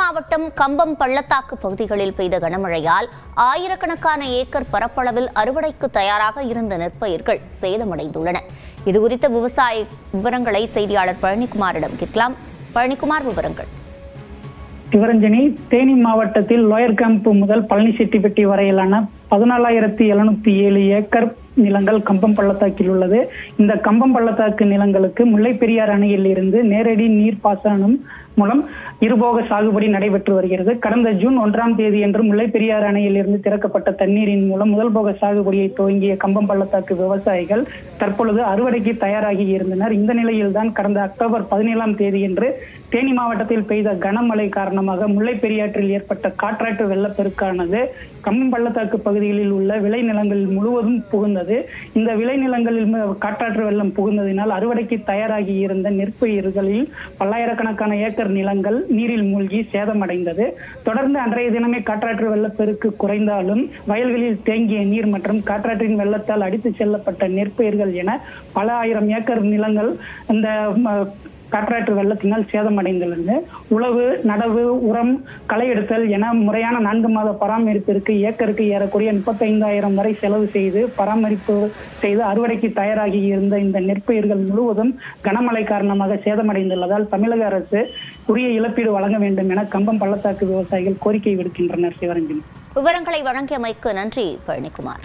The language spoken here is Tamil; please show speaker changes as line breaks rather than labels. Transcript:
மாவட்டம் கம்பம் பள்ளத்தாக்கு பகுதிகளில் பெய்த கனமழையால் ஆயிரக்கணக்கான ஏக்கர் பரப்பளவில் அறுவடைக்கு தயாராக இருந்த நெற்பயிர்கள் சேதமடைந்துள்ளன. இதுகுறித்த விவசாய விவரங்களை செய்தியாளர் பழனிக்குமாரிடம் கேட்கலாம். பழனிக்குமார், விவரங்கள்.
சிவரஞ்சனி, தேனி மாவட்டத்தில் லோயர் கேம்ப் முதல் பழனிசெட்டிப்பட்டி வரையிலான 14,707 ஏக்கர் நிலங்கள் கம்பம் பள்ளத்தாக்கில் உள்ளது. இந்த கம்பம் பள்ளத்தாக்கு நிலங்களுக்கு முல்லை பெரியாறு அணையில் இருந்து நேரடி நீர்ப்பாசனம் மூலம் இருபோக சாகுபடி நடைபெற்று வருகிறது. கடந்த ஜூன் 1ஆம் தேதி அன்று முல்லை பெரியாறு அணையில் இருந்து திறக்கப்பட்ட தண்ணீரின் மூலம் முதல் போக சாகுபடியை துவங்கிய கம்பம் பள்ளத்தாக்கு விவசாயிகள் தற்பொழுது அறுவடைக்கு தயாராகி இருந்தனர். இந்த நிலையில்தான் கடந்த அக்டோபர் 17ஆம் தேதி அன்று தேனி மாவட்டத்தில் பெய்த கனமழை காரணமாக முல்லை பெரியாற்றில் ஏற்பட்ட காற்றாற்று வெள்ளப்பெருக்கானது கம்பம் பள்ளத்தாக்கு பகுதிகளில் உள்ள விளைநிலங்களில் முழுவதும் புகுந்தது. இந்த விளைநிலங்களில் காற்றாற்று வெள்ளம் புகுந்ததினால் அறுவடைக்கு தயாராகி இருந்த நெற்பயிர்களில் பல்லாயிரக்கணக்கான ஏக்கர் நிலங்கள் நீரில் மூழ்கி சேதமடைந்தது. தொடர்ந்து அன்றைய தினமே காற்றாற்று வெள்ளப்பெருக்கு குறைந்தாலும் வயல்களில் தேங்கிய நீர் மற்றும் காற்றாற்றின் வெள்ளத்தால் அடித்து செல்லப்பட்ட நெற்பயிர்கள் என பல ஆயிரம் ஏக்கர் நிலங்கள் இந்த காற்றாற்று வெள்ளத்தினால் சேதமடைந்துள்ளது. உழவு, நடவு, உரம், களை எடுத்தல் என முறையான 4 மாத பராமரிப்பிற்கு ஏக்கருக்கு ஏறக்கூடிய 35,000 வரை செலவு செய்து பராமரிப்பு செய்து அறுவடைக்கு தயாராகி இருந்த இந்த நெற்பயிர்கள் முழுவதும் கனமழை காரணமாக சேதமடைந்துள்ளதால் தமிழக அரசு உரிய இழப்பீடு வழங்க வேண்டும் என கம்பம் பள்ளத்தாக்கு விவசாயிகள் கோரிக்கை விடுக்கின்றனர். சிவரஞ்சன்,
விவரங்களை வழங்கியமைக்கு நன்றி பழனிக்குமார்.